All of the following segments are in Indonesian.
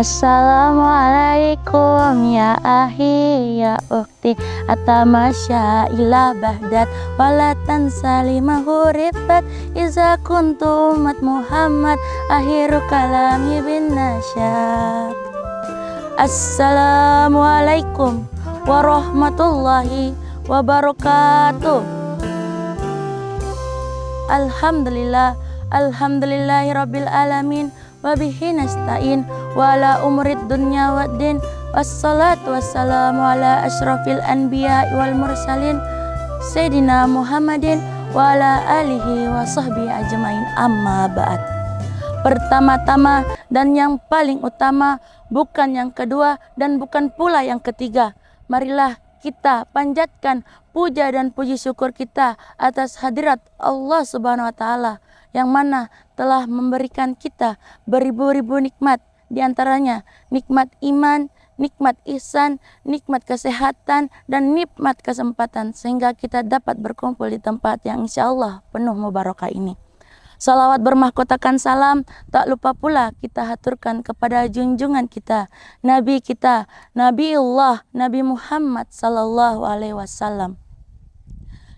Assalamualaikum ya ahi ya ukhti atamasya ila bahdat walatan salimah rifat iza kuntu umat Muhammad akhiru kalami bin nasyad. Assalamualaikum warahmatullahi wabarakatuh. Alhamdulillahi rabbil alamin wabihi nasta'in wa ala umurid dunya waddin wassalatu wassalamu ala ashrafil anbiya wal mursalin Sayyidina Muhammadin wa ala alihi wa sahbihi ajmain, amma ba'd. Pertama-tama dan yang paling utama, bukan yang kedua dan bukan pula yang ketiga, marilah kita panjatkan puja dan puji syukur kita atas hadirat Allah Subhanahu wa taala yang mana telah memberikan kita beribu-ribu nikmat, diantaranya nikmat iman, nikmat ihsan, nikmat kesehatan, dan nikmat kesempatan sehingga kita dapat berkumpul di tempat yang insya Allah penuh mubarakah ini. Salawat bermahkotakan salam tak lupa pula kita haturkan kepada junjungan kita, Nabi kita, Nabiullah Nabi Muhammad sallallahu alaihi wasallam,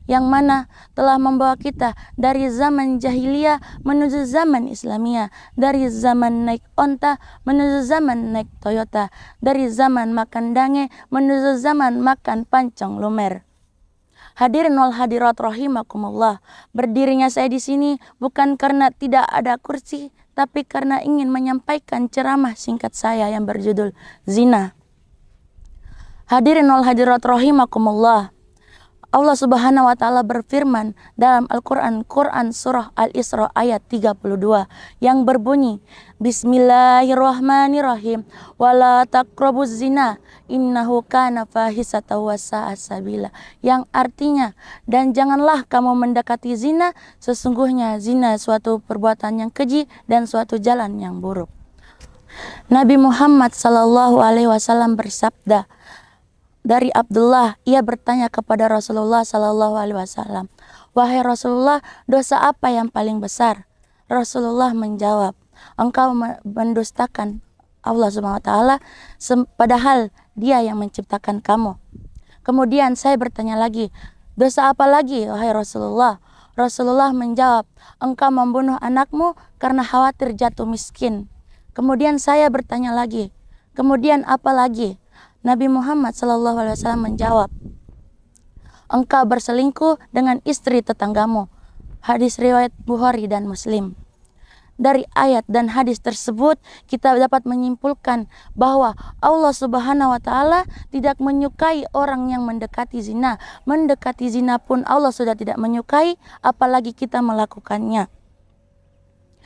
yang mana telah membawa kita dari zaman jahiliyah menuju zaman Islamiyah, dari zaman naik onta menuju zaman naik Toyota, dari zaman makan dange menuju zaman makan pancong lumer. Hadirin wal hadirat rahimakumullah, berdirinya saya di sini bukan karena tidak ada kursi, tapi karena ingin menyampaikan ceramah singkat saya yang berjudul Zina. Hadirin wal hadirat rahimakumullah, Allah Subhanahu wa taala berfirman dalam Al-Qur'an, surah Al-Isra ayat 32 yang berbunyi, Bismillahirrahmanirrahim, wala taqrabuz zina innahu kana fahisatan wa sa'a sabila, yang artinya, dan janganlah kamu mendekati zina, sesungguhnya zina suatu perbuatan yang keji dan suatu jalan yang buruk. Nabi Muhammad sallallahu alaihi wasallam bersabda, dari Abdullah, ia bertanya kepada Rasulullah sallallahu alaihi wasallam, wahai Rasulullah, dosa apa yang paling besar? Rasulullah menjawab, engkau mendustakan Allah Subhanahu wa taala padahal Dia yang menciptakan kamu. Kemudian saya bertanya lagi, dosa apa lagi wahai Rasulullah? Rasulullah menjawab, engkau membunuh anakmu karena khawatir jatuh miskin. Kemudian saya bertanya lagi, kemudian apa lagi? Nabi Muhammad SAW menjawab, engkau berselingkuh dengan istri tetanggamu. Hadis riwayat Bukhari dan Muslim. Dari ayat dan hadis tersebut kita dapat menyimpulkan bahwa Allah Subhanahu wa taala tidak menyukai orang yang mendekati zina. Mendekati zina pun Allah sudah tidak menyukai, apalagi kita melakukannya.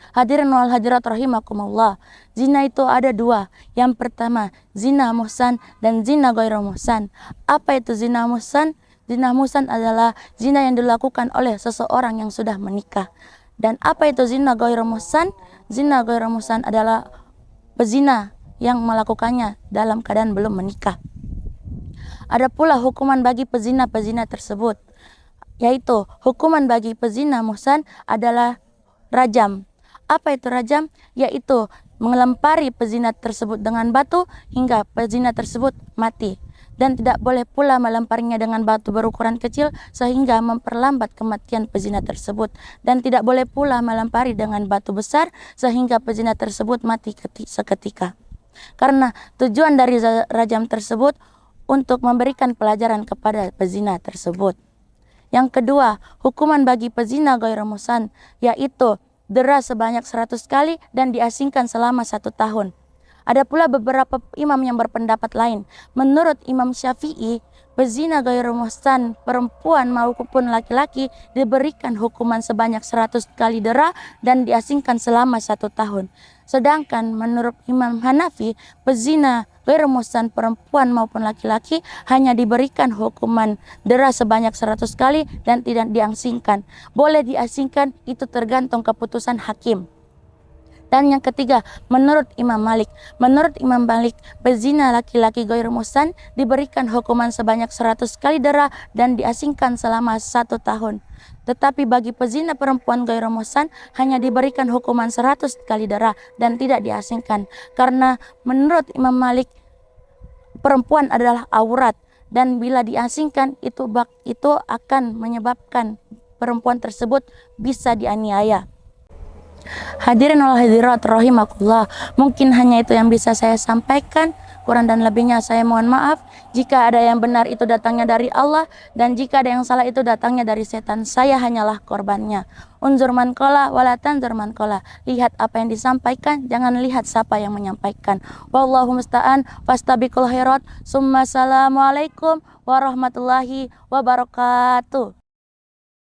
Hadirin wal hadirat rahimakumullah, zina itu ada dua. Yang pertama, zina muhsan dan zina ghairu muhsan. Apa itu zina muhsan? Zina muhsan adalah zina yang dilakukan oleh seseorang yang sudah menikah. Dan apa itu zina ghairu muhsan? Zina ghairu muhsan adalah pezina yang melakukannya dalam keadaan belum menikah. Ada pula hukuman bagi pezina-pezina tersebut, yaitu hukuman bagi pezina muhsan adalah rajam. Apa itu rajam? Yaitu melempari pezina tersebut dengan batu hingga pezina tersebut mati. Dan tidak boleh pula melemparinya dengan batu berukuran kecil sehingga memperlambat kematian pezina tersebut. Dan tidak boleh pula melempari dengan batu besar sehingga pezina tersebut mati seketika. Karena tujuan dari rajam tersebut untuk memberikan pelajaran kepada pezina tersebut. Yang kedua, hukuman bagi pezina ghairu muhsan, yaitu dera sebanyak 100 kali dan diasingkan selama 1 tahun. Ada pula beberapa imam yang berpendapat lain. Menurut Imam Syafi'i, pezina ghairu muhsan perempuan maupun laki-laki diberikan hukuman sebanyak 100 kali dera dan diasingkan selama 1 tahun. Sedangkan menurut Imam Hanafi, pezina ghairu muhsan perempuan maupun laki-laki hanya diberikan hukuman dera sebanyak 100 kali dan tidak diasingkan. Boleh diasingkan, itu tergantung keputusan hakim. Dan yang ketiga, menurut Imam Malik, berzina laki-laki ghair muhsan diberikan hukuman sebanyak 100 kali dera dan diasingkan selama 1 tahun. Tetapi bagi pezina perempuan ghair muhsan hanya diberikan hukuman 100 kali dera dan tidak diasingkan. Karena menurut Imam Malik, perempuan adalah aurat dan bila diasingkan itu akan menyebabkan perempuan tersebut bisa dianiaya. Hadirin wal hadirat rahimakumullah, mungkin hanya itu yang bisa saya sampaikan. Kurang dan lebihnya saya mohon maaf. Jika ada yang benar itu datangnya dari Allah, dan jika ada yang salah itu datangnya dari setan. Saya hanyalah korbannya. Unzur man qala wala tanzur man qala. Lihat apa yang disampaikan, jangan lihat siapa yang menyampaikan. Wallahu musta'an, fastabiqul khairat. Summa assalamualaikum warahmatullahi wabarakatuh.